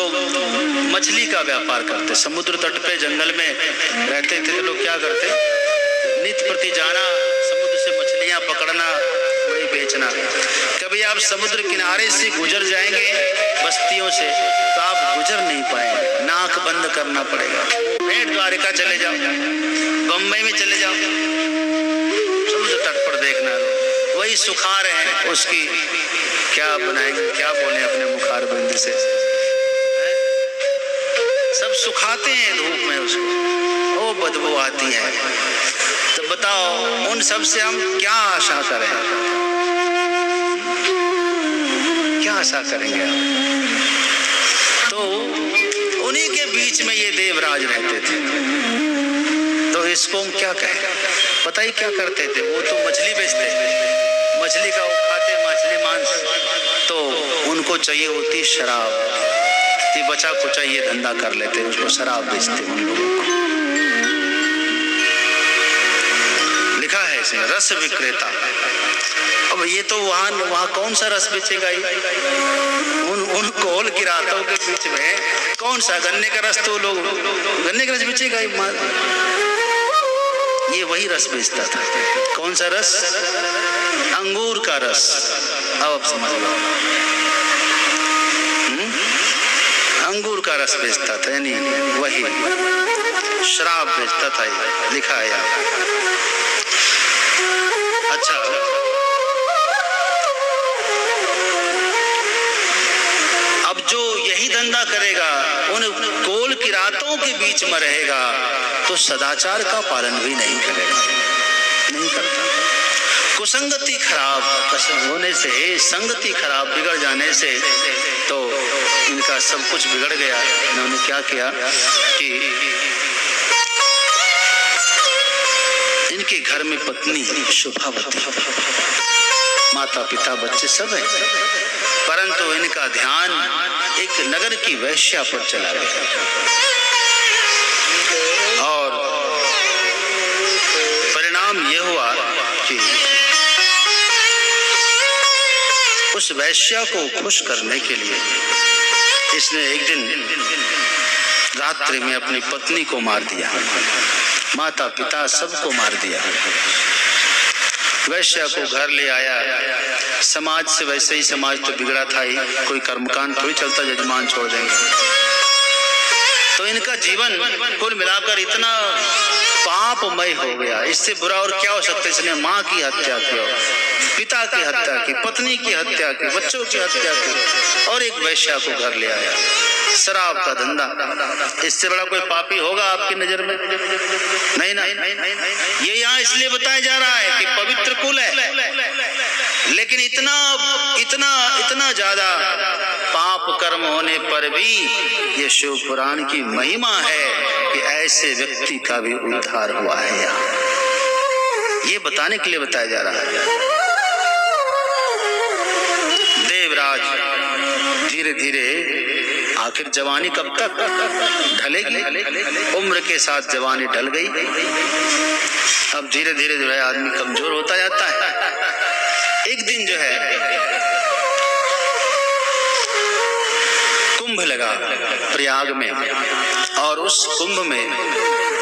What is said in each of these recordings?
लोग मछली का व्यापार करते, समुद्र तट पे जंगल में रहते थे तो लोग क्या करते, नित्य प्रति जाना, समुद्र से मछलियां पकड़ना, वही बेचना। कभी आप समुद्र किनारे से गुजर जाएंगे बस्तियों से तो आप गुजर नहीं पाएंगे, नाक बंद करना पड़ेगा। भेंट द्वारिका चले जाओ, बम्बई में चले जाओ, समुद्र तट पर देखना, वही सुखार है, उसकी क्या बनाएंगे, क्या बोले अपने मुखार बंद से, सब सुखाते हैं धूप में उसको, वो बदबू आती है। तो बताओ उन सब से हम क्या आशा करें, क्या आशा करेंगे हम? तो उन्हीं के बीच में ये देवराज रहते थे। तो इसको हम क्या कहें, पता ही क्या करते थे, वो तो मछली बेचते, मछली का वो खाते, मछली मांस, तो उनको चाहिए होती शराब, ये बचा कुचा ये धंधा कर लेते, उसको शराब बेचते उन लोगों को। लिखा है इसमें रस विक्रेता। अब ये तो वहाँ कौन सा रस बेचेगा, उन कोल किरातों के बीच में कौन सा गन्ने का रस, तो लोग गन्ने का रस बेचेगा, ये वही रस बेचता था। कौन सा रस? अंगूर का रस। अब समझ लो, अंगूर का रस बेचता था, यानी वही शराब बेचता था, ये लिखा है यहाँ। अच्छा, अब जो यही धंधा करेगा, उन कोल की रातों के बीच में रहेगा, तो सदाचार का पालन भी नहीं करेगा, नहीं करता। कुसंगति खराब होने से, संगति खराब बिगड़ जाने से तो इनका सब कुछ बिगड़ गया। इन्होंने क्या किया कि इनके घर में पत्नी शुभावती, माता पिता बच्चे सब हैं, परंतु इनका ध्यान एक नगर की वैश्या पर चला गया। और परिणाम यह हुआ कि उस वैश्या को खुश करने के लिए इसने एक दिन रात्रि में अपनी पत्नी को मार दिया, माता पिता सबको मार दिया। वैश्या को घर ले आया, समाज से वैसे ही समाज तो बिगड़ा था ही, कोई कर्मकांड थोड़ी चलता जजमान छोड़ देंगे। तो इनका जीवन कुल मिलाकर इतना पापमय हो गया, इससे बुरा और क्या हो सकता है। इसने माँ की हत्या की, पिता की हत्या की, पत्नी की हत्या की, बच्चों की हत्या की, और एक वैश्या को घर ले आया। शराब का धंधा, इससे बड़ा कोई पापी होगा आपकी नजर में? नहीं ना। ये यहाँ इसलिए बताया जा रहा है कि पवित्र कुल है, लेकिन इतना इतना इतना ज्यादा पाप कर्म होने पर भी ये शिव पुराण की महिमा है कि ऐसे व्यक्ति का भी उद्धार हुआ है। यहाँ ये बताने के लिए बताया जा रहा है। देवराज धीरे धीरे, आखिर जवानी कब तक ढलेगी, उम्र के साथ जवानी ढल गई। अब धीरे धीरे जो है आदमी कमजोर होता जाता है। एक दिन जो है कुंभ लगा प्रयाग में, और उस कुंभ में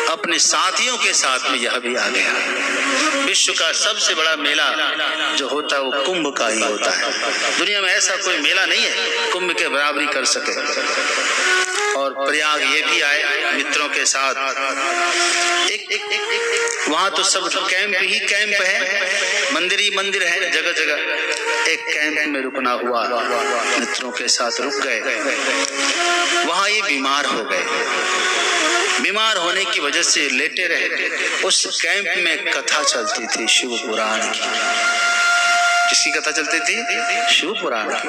अपने साथियों के साथ में यह भी आ गया। विश्व का सबसे बड़ा मेला जो होता है वो कुंभ का ही होता है। दुनिया में ऐसा कोई मेला नहीं है कुंभ के बराबरी कर सके। और प्रयाग ये भी आए मित्रों के साथ। वहां तो सब कैंप ही कैंप है, मंदिर ही मंदिर है जगह जगह। एक कैंप में रुकना हुआ, मित्रों के साथ रुक गए। वहां ये बीमार हो गए, बीमार होने की वजह से लेटे रहे। उस कैंप में कथा चलती थी शिव पुराण की। किसकी कथा चलती थी? शिव पुराण की।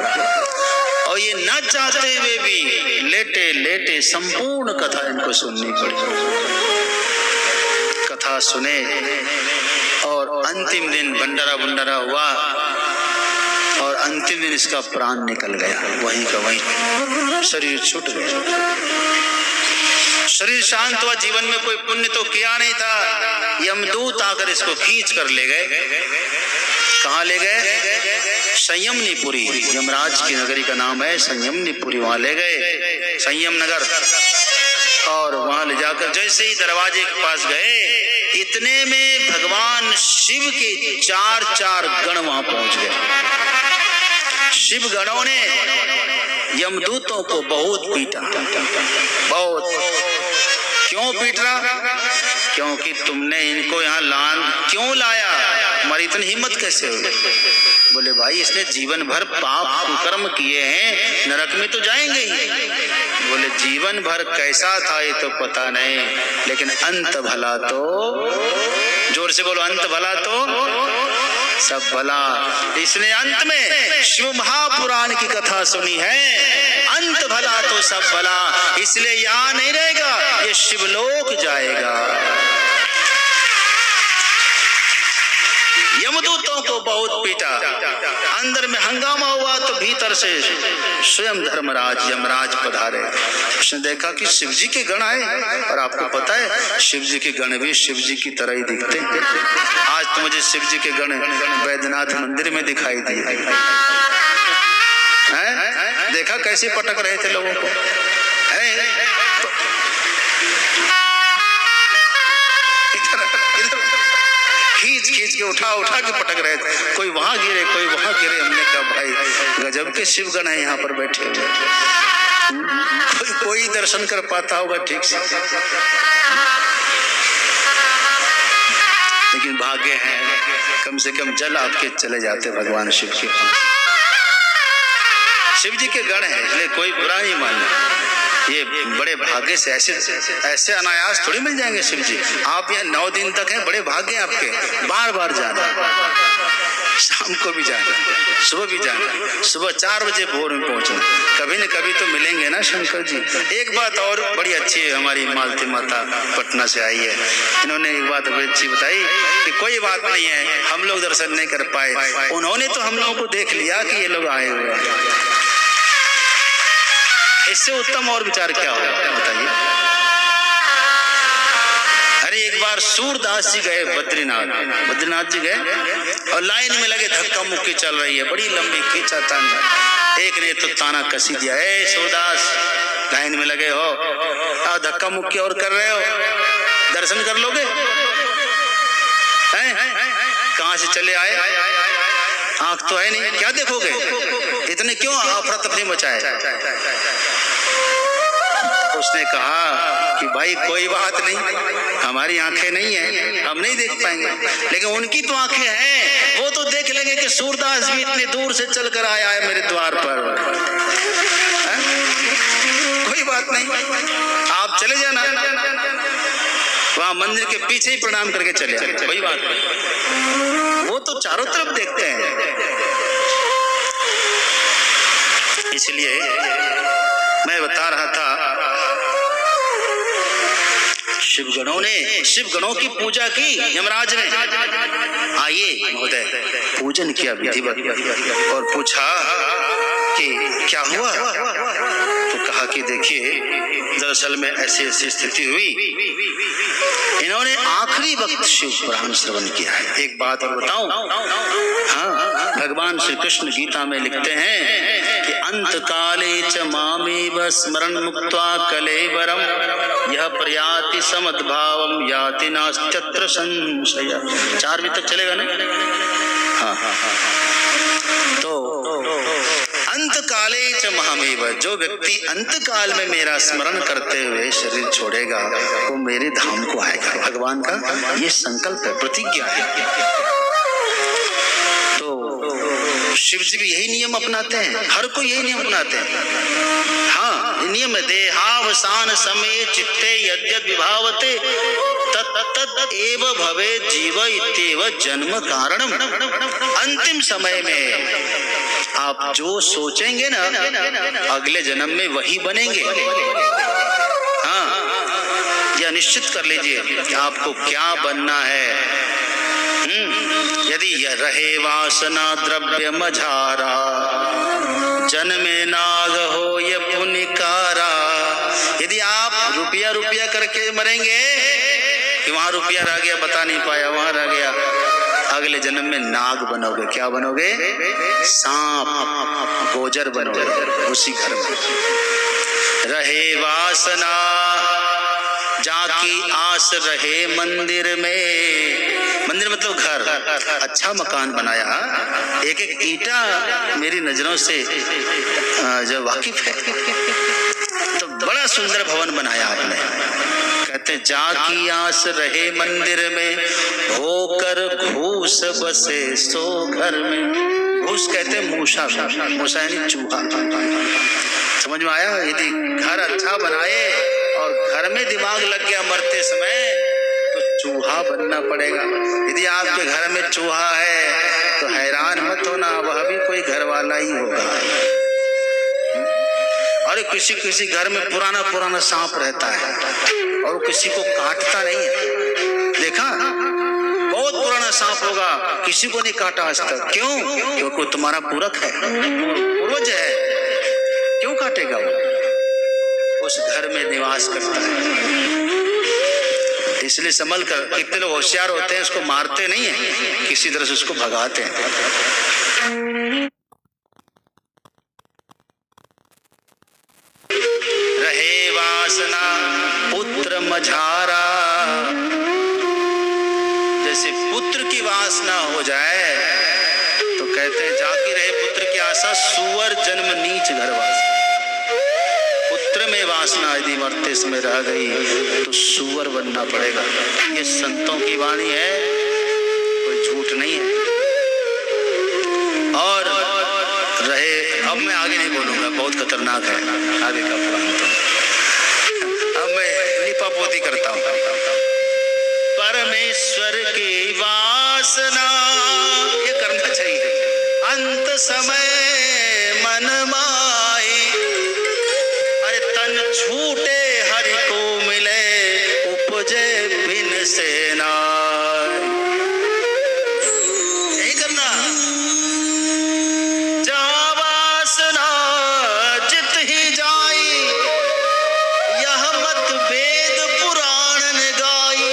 और ये न चाहते हुए भी लेटे लेटे संपूर्ण कथा इनको सुननी पड़ी। कथा सुने और अंतिम दिन भंडारा भंडारा हुआ, और अंतिम दिन इसका प्राण निकल गया। वहीं का वहीं शरीर छूट गया। शरीर शांत हुआ। जीवन में कोई पुण्य तो किया नहीं था। यमदूत आकर इसको खींच कर ले गए कहाँ ले गए? संयमनीपुरी, यमराज की नगरी का नाम है संयमनीपुरी। वहां ले गए, संयम नगर। और वहां ले जाकर जैसे ही दरवाजे के पास गए, इतने में भगवान शिव के 4 गण वहां पहुंच गए। शिव गणों ने यमदूतों को बहुत पीटा, बहुत। क्यों पीट रहा? क्योंकि तुमने इनको यहाँ क्यों लाया? हमारी इतनी हिम्मत कैसे हो? बोले भाई इसने जीवन भर पाप कुकर्म किए हैं, नरक में तो जाएंगे ही। बोले जीवन भर कैसा था ये तो पता नहीं, लेकिन अंत भला तो, जोर से बोलो, अंत भला तो सब भला। इसने अंत में शिव महापुराण की कथा सुनी है, अंत भला तो सब भला, इसलिए यहाँ नहीं रहेगा, ये शिवलोक जाएगा। यमदूतों को बहुत पीटा, अंदर में हंगामा हुआ तो भीतर से स्वयं धर्मराज यमराज पधारे। उसने देखा कि शिव जी के गण आए, और आपको पता है शिव जी के गण भी शिव जी की तरह ही दिखते हैं। आज तो मुझे शिव जी के गण वैद्यनाथ मंदिर में दिखाई दिए। देखा कैसे पटक रहे थे लोगों को, खींच के उठा के पटक रहे थे। कोई वहां गिरे, कोई वहां गिरे। हमने कहा भाई गजब के शिवगण है यहाँ पर बैठे हुए, कोई दर्शन कर पाता होगा ठीक से, लेकिन भाग्य है कम से कम जल आपके चले जाते भगवान शिव के। शिव जी के गण है, इसलिए कोई बुरा नहीं मानना। ये बड़े भाग्य से ऐसे अनायास थोड़ी मिल जाएंगे शिव जी। आप यहाँ 9 दिन तक हैं, बड़े भाग्य हैं आपके। बार बार जाना, शाम को भी जाना, सुबह भी जाना, सुबह 4 बजे भोर में पहुंचना। कभी न कभी तो मिलेंगे ना शंकर जी। एक बात और बड़ी अच्छी है, हमारी मालती माता पटना से आई है, इन्होंने एक बात बड़ी अच्छी बताई कि कोई बात नहीं है, हम लोग दर्शन नहीं कर पाए, उन्होंने तो हम लोगों को देख लिया कि ये लोग आए हुए हैं। इससे उत्तम और विचार क्या होगा बताइए? अरे एक बार सूरदास जी गए बद्रीनाथ जी गए, और लाइन में लगे, धक्का मुक्की चल रही है, बड़ी लंबी खींचातानी। एक ने तो ताना कसी दिया, ए सूरदास लाइन में लगे हो और धक्का मुक्की और कर रहे हो, दर्शन कर लोगे? कहाँ से चले आए? आंख तो है नहीं, क्या देखोगे? इतने क्यों अफरा तफरी मचाए? उसने कहा कि भाई कोई बात नहीं, हमारी आंखें नहीं है, हम नहीं देख पाएंगे, लेकिन उनकी तो आंखें हैं, वो तो देख लेंगे कि सूरदास भी इतने दूर से चलकर आया है मेरे द्वार पर। कोई बात नहीं, आप चले जाना, वहां मंदिर के पीछे ही प्रणाम करके चले आए, कोई बात नहीं। वो तो चारों तरफ देखते हैं। इसलिए मैं बता रहा था, शिवगणों की पूजा की यमराज ने। आइए महोदय, पूजन किया विधिवत और पूछा कि क्या हुआ? तो कहा कि देखिए दरअसल में ऐसी स्थिति हुई, इन्होंने आखिरी वक्त शिव पुराण श्रवण किया है। एक बात और बताऊं, हाँ, भगवान श्री कृष्ण गीता में लिखते हैं कि अंत काले च मामेव स्मरण मुक्त्वा कलेवरम यह प्रयाति समद्भावम याति नास्त्यत्र संशय। 4 बजे तक चलेगा ना? हाँ। तो अंत काले च महामेव, जो व्यक्ति अंत काल में मेरा स्मरण करते हुए शरीर छोड़ेगा वो मेरे धाम को आएगा। भगवान का ये संकल्प है, प्रतिज्ञा है। तो शिव जी भी यही नियम अपनाते हैं, हर कोई यही नियम अपनाते हैं। हाँ, नियम देहावसान समय चित्ते यद्यद् विभावते तत् एव भवे जीव इत्येव जन्म कारणम। अंतिम समय में आप जो सोचेंगे ना, अगले जन्म में वही बनेंगे। हाँ, यह निश्चित कर लीजिए कि आपको क्या बनना है। यदि यह रहे वासना द्रव्य मझारा, जन्मे नाग हो ये पुनिकारा। यदि आप रुपया करके मरेंगे कि वहां रुपया रह गया, बता नहीं पाया, वहां रह गया, अगले जन्म में नाग बनोगे। क्या बनोगे? सांप, गोजर बनोगे उसी घर में। रहे वासना जाकी आस रहे मंदिर में। मंदिर मतलब घर, अच्छा मकान बनाया, एक एक ईंटा मेरी नजरों से जो वाकिफ है, तो बड़ा सुंदर भवन बनाया आपने। कहते जाकी आस रहे मंदिर में, होकर घूस बसे सो घर में। घूस कहते मूसा, मूसा यानी चूहा। समझ में आया? यदि घर अच्छा बनाए और घर में दिमाग लग गया मरते समय तो चूहा बनना पड़ेगा। यदि आपके घर में चूहा है तो हैरान मत होना, वह भी कोई घर वाला ही होगा। अरे किसी किसी घर में पुराना पुराना सांप रहता है और किसी को काटता नहीं है। देखा? बहुत पुराना सांप होगा, किसी को नहीं काटा आज तक। क्यों? क्योंकि तुम्हारा पूरक है, पूर्वज है, क्यों काटेगा? वो उस घर में निवास करता है। इसलिए संभल कर, कितने लोग होशियार होते हैं, उसको मारते नहीं है, किसी तरह से उसको भगाते हैं। रहे वासना पुत्र मझारा, जैसे पुत्र की वासना हो जाए तो कहते हैं जाकी रहे पुत्र की आशा, सुअर जन्म नीच घरवास। पुत्र में वासना यदि मरते समय रह गई तो सुअर बनना पड़ेगा। ये संतों की वाणी है, कोई झूठ नहीं है। और रहे, अब मैं आगे नहीं बोलूंगा, बहुत खतरनाक है आगे का पुराण। अब मैं लिपापोती करता हूँ। परमेश्वर की वासना ये करना चाहिए। अंत समय मन माई, अरे तन छूटे हरि को मिले, उपजे बिन सेना। यही करना। जहाँ वासना जित ही जाई, यह मत वेद पुराण ने गाई,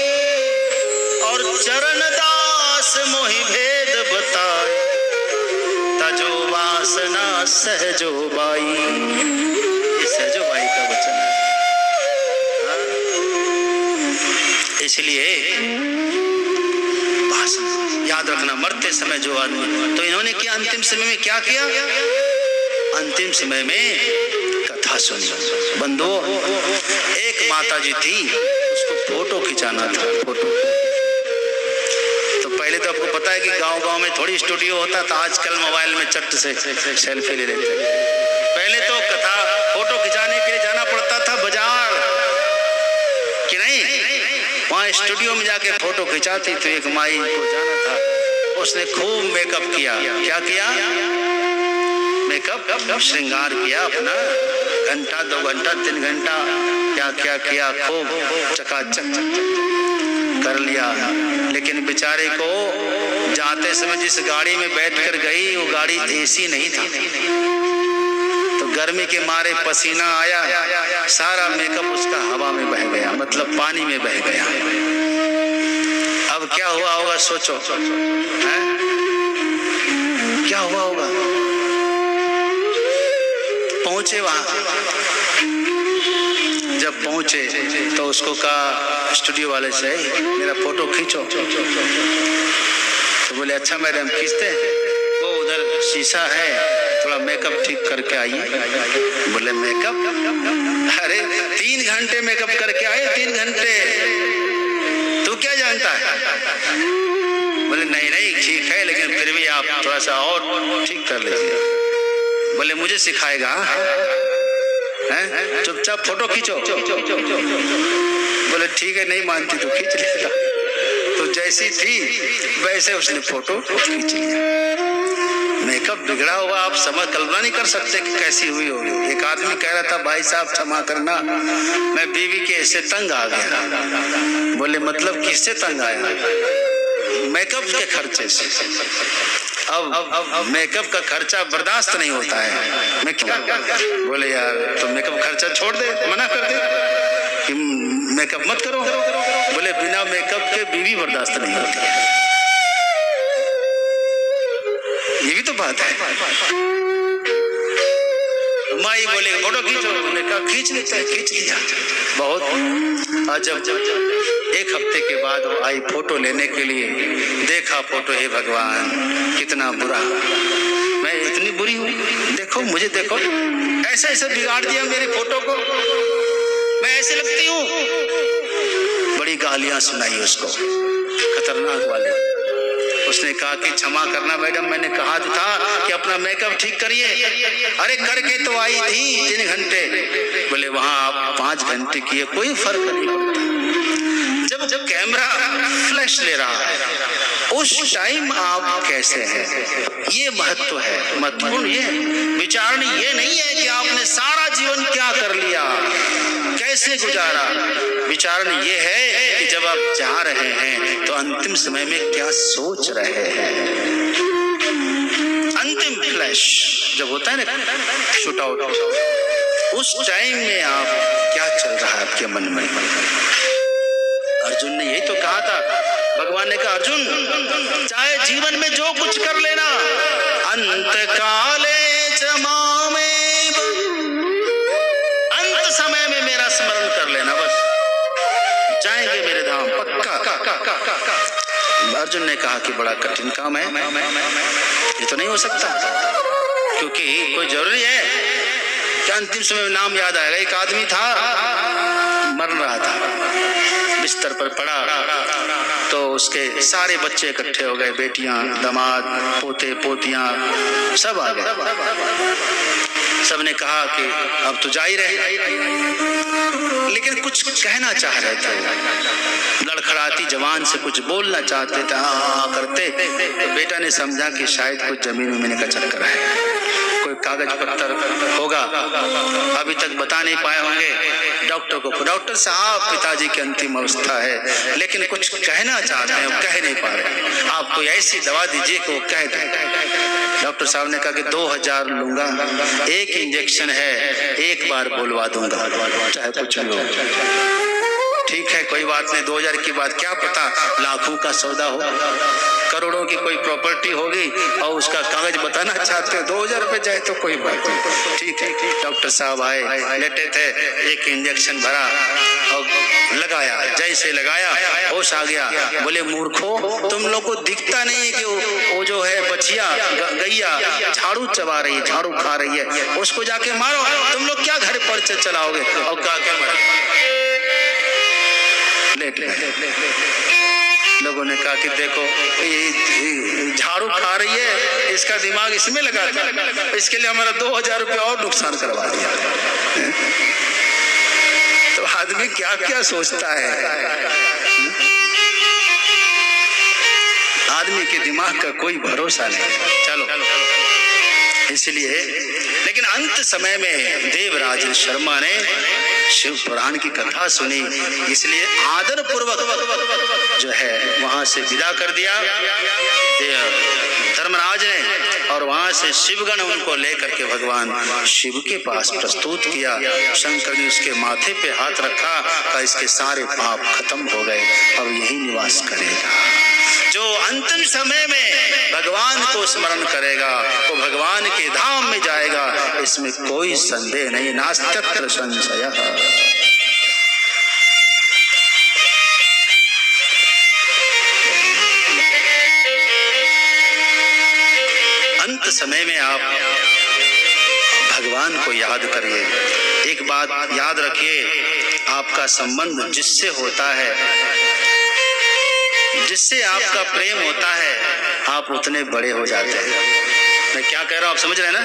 और चरण दास मोहि भेद बताए, तजो वासना सहजो बाई। ये सहजो बाई का वचन है। इसलिए वासना याद रखना, मरते समय जो आदमी, तो इन्होंने किया अंतिम समय में, क्या किया? अंतिम समय में कथा सुनी। बंधुओं, एक माता जी थी, उसको फोटो खिंचाना था। फोटो तो पहले तो आपको पता है कि गांव-गांव में थोड़ी स्टूडियो होता था, आजकल मोबाइल में चट से सेल्फी ले लेते हैं। पहले तो कथा फोटो खिंचाने के लिए जाना पड़ता था बाजार, कि नहीं? वहाँ स्टूडियो में जाके फोटो खिंचाती। तो एक माई को जाना था, उसने खूब मेकअप किया। क्या किया? मेकअप, श्रृंगार किया अपना, घंटा 2 घंटा 3 घंटा क्या क्या किया, खूब चकाचक कर लिया। लेकिन बेचारे को जाते समय जिस गाड़ी में बैठकर गई, वो गाड़ी एसी नहीं था, तो गर्मी के मारे पसीना आया, सारा मेकअप उसका हवा में बह गया, मतलब पानी में बह गया। अब क्या हुआ होगा सोचो, है? क्या हुआ होगा? पहुंचे वहां, जब पहुंचे तो उसको कहा स्टूडियो वाले से, मेरा फोटो खींचो। तो बोले अच्छा मैडम खींचते। वो उधर शीशा है, थोड़ा मेकअप ठीक करके आइए। बोले मेकअप? अरे 3 घंटे मेकअप करके आए, 3 घंटे, तू क्या जानता है? बोले नहीं नहीं ठीक है, लेकिन फिर भी आप थोड़ा सा और ठीक कर लीजिए। बोले मुझे सिखाएगा? हैं? चुपचाप फोटो खींचो। बोले ठीक है, नहीं मानती तो खींच लेगा। तो जैसी थी वैसे उसने फोटो खींच लिया। मेकअप बिगड़ा हुआ, आप समझ कल्पना नहीं कर सकते कि कैसी हुई होगी। एक आदमी कह रहा था भाई साहब क्षमा करना, मैं बीवी के ऐसे तंग आ गया। बोले मतलब किससे तंग आया? मेकअप के खर्चे से। अब मेकअप का खर्चा बर्दाश्त नहीं होता है, मैं क्या? बोले यार तो मेकअप खर्चा छोड़ दे, मना कर दे कि मेकअप मत करो। बोले बिना मेकअप के बीवी बर्दाश्त नहीं होती है। बात है। माई बोले फोटो खींचो, उन्होंने कहा खींच लेते हैं, खींच लिया। बहुत और जब एक हफ्ते के बाद वो आई फोटो लेने के लिए, देखा फोटो, हे भगवान कितना बुरा, मैं इतनी बुरी हूँ, देखो मुझे, देखो ऐसे ऐसे बिगाड़ दिया मेरी फोटो को, मैं ऐसे लगती हूँ। बड़ी गालियां सुनाई उसको, खतरनाक वाली। उसने कहा कि क्षमा करना मैडम, मैंने कहा था कि अपना मेकअप ठीक करिए। अरे करके तो आई थी 3 घंटे। बोले वहां आप 5 घंटे किए, कोई फर्क नहीं पड़ता। जब कैमरा फ्लैश ले रहा है उस टाइम आप कैसे हैं, ये महत्व है। महत्वपूर्ण ये विचारण ये नहीं है कि आपने सारा जीवन क्या कर लिया, कैसे गुजारा। विचारण ये है कि जब आप जा रहे हैं तो अंतिम समय में क्या सोच रहे हैं। अंतिम फ्लैश जब होता है ना, शूट आउट, उस टाइम में आप क्या चल रहा है आपके मन में। अर्जुन ने यही तो कहा था, भगवान ने कहा अर्जुन चाहे जीवन में जो कुछ कर लेना, अंत काले च मामेव, अंत समय में मेरा स्मरण कर लेना, बस जाएंगे मेरे धाम पक्का। अर्जुन ने कहा कि बड़ा कठिन काम है, ये तो नहीं हो सकता, क्योंकि कोई जरूरी है कि अंतिम समय में नाम याद आएगा। एक आदमी था, मर रहा था, बिस्तर पर पड़ा तो उसके सारे बच्चे इकट्ठे हो गए, बेटियां, दामाद, पोते पोतियां सब आ गए। सबने कहा कि अब तो जा ही रहे, लेकिन कुछ कहना चाह रहे थे, लड़खड़ाती जवान से कुछ बोलना चाहते थे, करते। तो बेटा ने समझा कि शायद कुछ जमीन में का चक्कर है, कोई कागज पत्तर होगा, अभी तक बता नहीं पाए होंगे डॉक्टर को। डॉक्टर साहब पिताजी की अंतिम अवस्था है, लेकिन कुछ कहना चाहते हैं, कह नहीं पा रहे, आप कोई ऐसी दवा दीजिए कि वो कह दे। डॉक्टर साहब ने कहा कि 2000 लूंगा, एक इंजेक्शन है, एक बार बोलवा दूंगा, चाहे कुछ भी हो। ठीक है, कोई बात नहीं, 2000 की बात, क्या पता लाखों का सौदा हो, करोड़ों की कोई प्रॉपर्टी होगी और उसका कागज बताना चाहते हो, 2000 रुपए जाए तो कोई बात नहीं। ठीक है, डॉक्टर साहब आए, लेटे थे, एक इंजेक्शन भरा और लगाया, जैसे लगाया होश आ गया। बोले मूर्खों, तुम लोग को दिखता नहीं है कि वो जो है बछिया गैया झाड़ू चबा रही है, झाड़ू खा रही है, उसको जाके मारो, तुम लोग क्या घर पर चलाओगे। और क्या मरे, लेट लोगों ने कहा कि देखो ये झाड़ू खा रही है, इसका दिमाग इसमें लगा था, इसके लिए हमारा 2000 रुपये और नुकसान करवा दिया। तो आदमी क्या क्या सोचता है, आदमी के दिमाग का कोई भरोसा नहीं। चलो इसलिए, लेकिन अंत समय में देवराज शर्मा ने शिव पुराण की कथा सुनी, इसलिए आदर पूर्वक जो है वहां से विदा कर दिया धर्मराज ने, और वहां से शिवगण उनको लेकर के भगवान शिव के पास प्रस्तुत किया। शंकर ने उसके माथे पे हाथ रखा, का इसके सारे पाप खत्म हो गए और यही निवास करेगा। जो अंतिम समय में भगवान को स्मरण करेगा वो भगवान के धाम में जाएगा, इसमें कोई संदेह नहीं, नास्त्यत्र संशयः। अंत समय में आप भगवान को याद करिए। एक बात याद रखिए, आपका संबंध जिससे होता है, जिससे आपका प्रेम होता है, आप उतने बड़े हो जाते हैं। मैं क्या कह रहा हूं, आप समझ रहे हैं ना?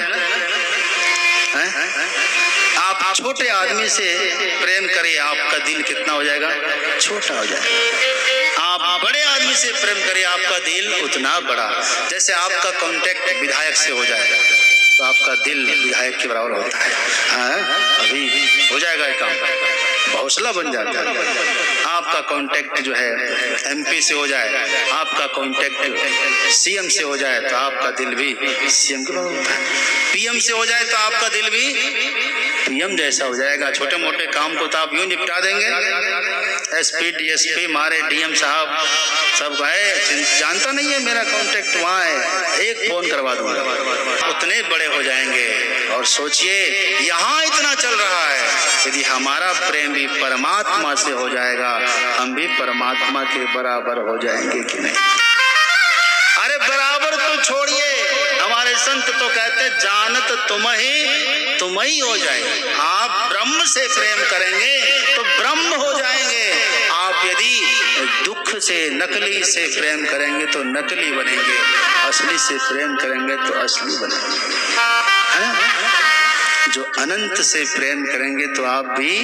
आप छोटे आदमी से प्रेम करिए, आपका दिल कितना हो जाएगा, छोटा हो जाएगा। आप बड़े आदमी से प्रेम करिए, आपका दिल उतना बड़ा। जैसे आपका कांटेक्ट विधायक से हो जाएगा तो आपका दिल विधायक के बराबर होता है। अभी हो जाएगा ये काम, बहुत हौसला बन जाता है। आपका कांटेक्ट जो है एमपी से हो जाए, आपका कांटेक्ट सीएम से हो जाए तो आपका दिल भी सीएम के पास होता है, पीएम से हो जाए तो आपका दिल भी पीएम जैसा हो जाएगा। छोटे मोटे काम को तो आप यूं निपटा देंगे, एसपी डीएसपी मारे डीएम साहब सब गए, जानता नहीं है मेरा कांटेक्ट वहाँ है, एक फोन करवा दूंगा, उतने बड़े हो जाएंगे। और सोचिए यहाँ इतना चल रहा है, यदि हमारा प्रेम भी परमात्मा से हो जाएगा, हम भी परमात्मा के बराबर हो जाएंगे कि नहीं? अरे बराबर तो छोड़िए, हमारे संत तो कहते जानत तुम ही हो जाएंगे। आप ब्रह्म से प्रेम करेंगे तो ब्रह्म हो जाएंगे। आप यदि दुख से नकली से प्रेम करेंगे तो नकली बनेंगे, असली से प्रेम करेंगे तो असली बनेंगे। जो अनंत से प्रेम करेंगे तो आप भी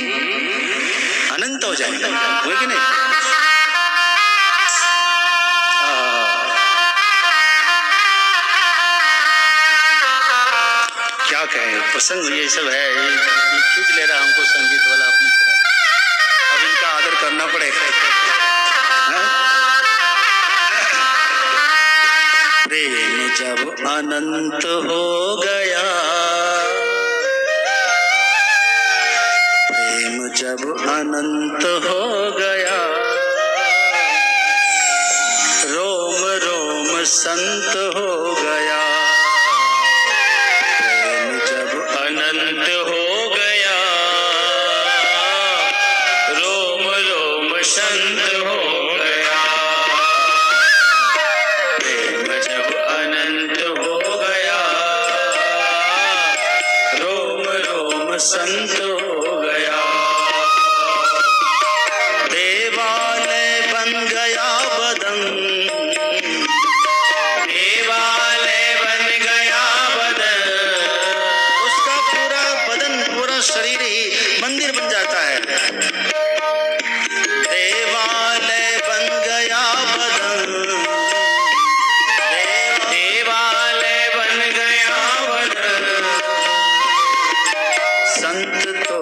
अनंत हो जाएंगे, हो कि नहीं? क्या कहें, प्रसंग ये सब है, ये खींच ले रहा हमको संगीत वाला अपनी तरफ। अब इनका आदर करना पड़ेगा। प्रेम जब अनंत हो गया, प्रेम जब अनंत हो गया, रोम रोम संत हो गया। प्रेम जब अनंत हो गया, रोम रोम संत हो गया। प्रेम जब अनंत हो गया, रोम रोम संत हो गया। देवालय बन गया बदन, देवालय बन गया बदन, उसका पूरा बदन पूरा शरीर ही मंदिर बन जाता है। देवालय बन गया बदन, देवालय बन गया बदन, संत तो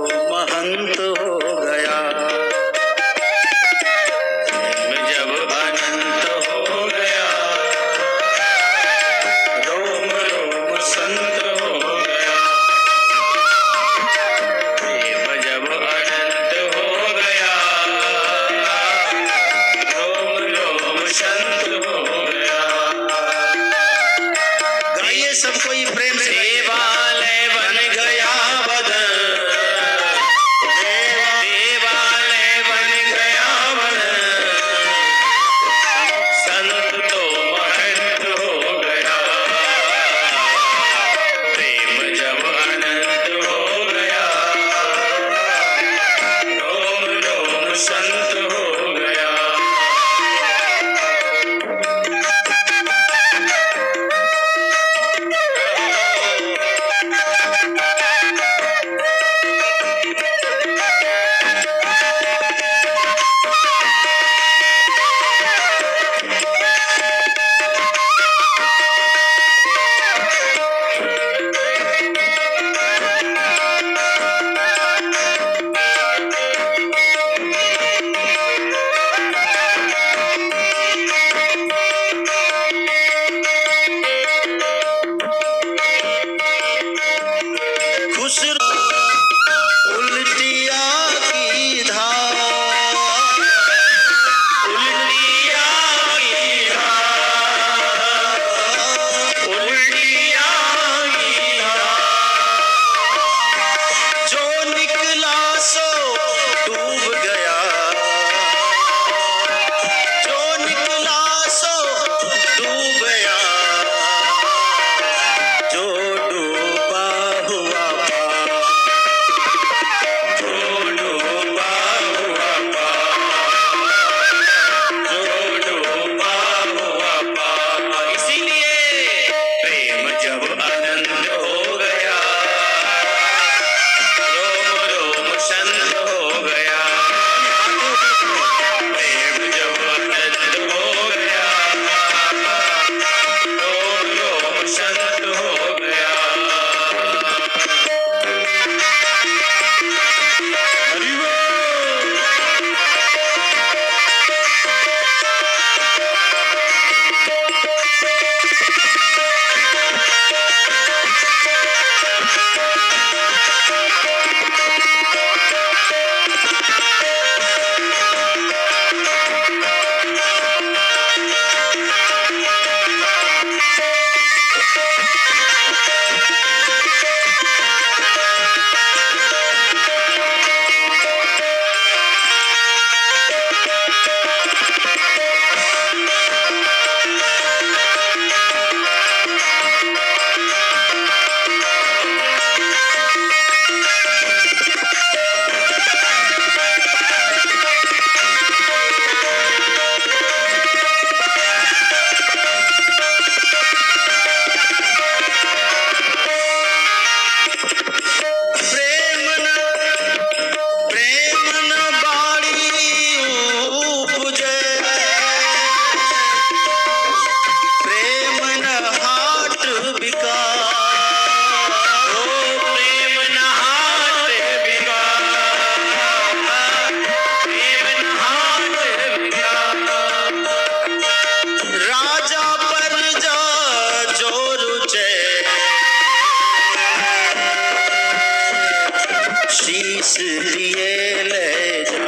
लिए ले जा,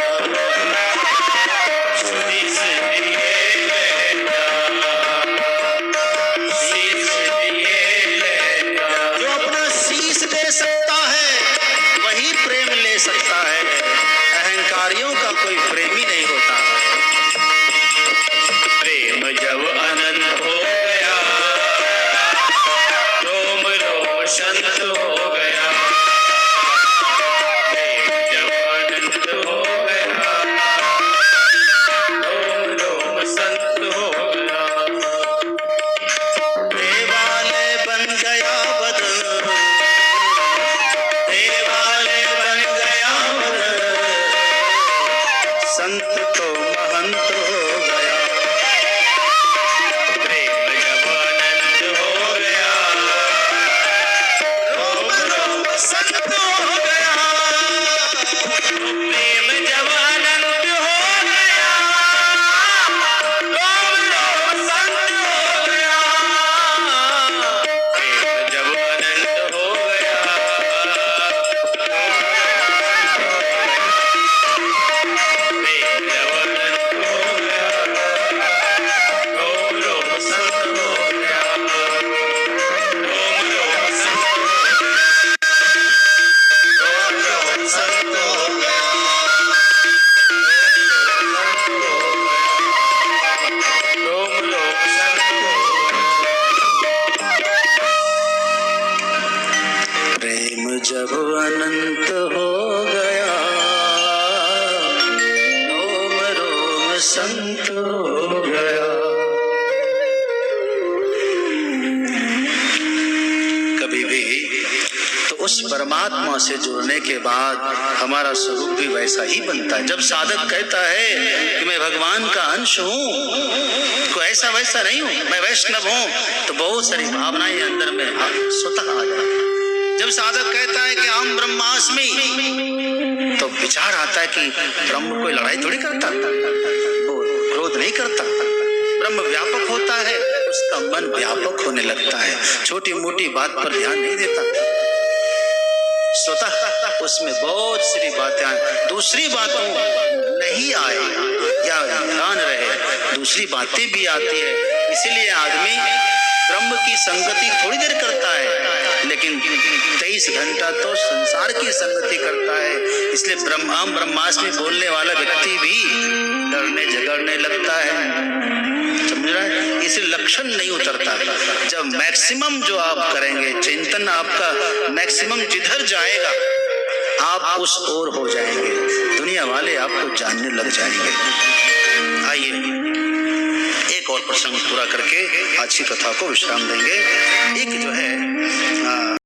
शीश लिए ले जा, शीश लिए ले जा। जो अपना शीश दे सकता है वही प्रेम ले सकता है, अहंकारियों का कोई प्रेमी नहीं होता। प्रेम जब अनंत हो गया, रोम रोम संत हो गया, प्रेम जब अनंत हो गया, रोम रोम संत हो गया। देवालय बन गया बदन, देवालय बन गया बदन, संत तो महंत हो गया। प्रेम जब अनंत हो गया, रोम रोम संत हो गया। प्रेम जब अनंत हो गया, रोम रोम संत हो गया। प्रेम जब अनंत हो गया, प्रेम जब अनंत हो गया, रोम रोम संत हो गया, रोम रोम संत हो गया, रोम रोम संत हो गया, रोम रोम संत हो गया। प्रेम जब अनंत हो गया, रोम रोम संत हो गया। कभी भी तो उस परमात्मा से जुड़ने के बाद हमारा स्वरूप भी वैसा ही बनता है। जब साधक कहता है कि मैं भगवान का अंश हूँ, तो ऐसा वैसा नहीं हूँ, मैं वैष्णव हूँ, तो बहुत सारी भावनाएं अंदर में स्वतः आ जाती है। जब साधक कहता है कि हम ब्रह्मास्मि, तो विचार आता है कि ब्रह्म कोई लड़ाई थोड़ी करता, वो क्रोध नहीं करता, ब्रह्म व्यापक होता है, उसका मन व्यापक होने लगता है, छोटी मोटी बात पर ध्यान नहीं देता, स्वतः उसमें बहुत सारी बातें आए, दूसरी बातों नहीं आए या ध्यान रहे, दूसरी बातें भी आती है। इसीलिए आदमी ब्रह्म की संगति थोड़ी देर करता है, लेकिन 23 घंटा तो संसार की संगति करता है। इसलिए ब्रह्मास्मि बोलने वाला व्यक्ति भी डरने झगड़ने लगता है, समझ रहा है? इसलिए लक्षण नहीं उतरता। जब मैक्सिमम जो आप करेंगे, चिंतन आपका मैक्सिमम जिधर जाएगा आप उस ओर हो जाएंगे, दुनिया वाले आपको जानने लग जाएंगे। आइए एक और प्रसंग पूरा करके आज की कथा को विश्राम देंगे। एक जो है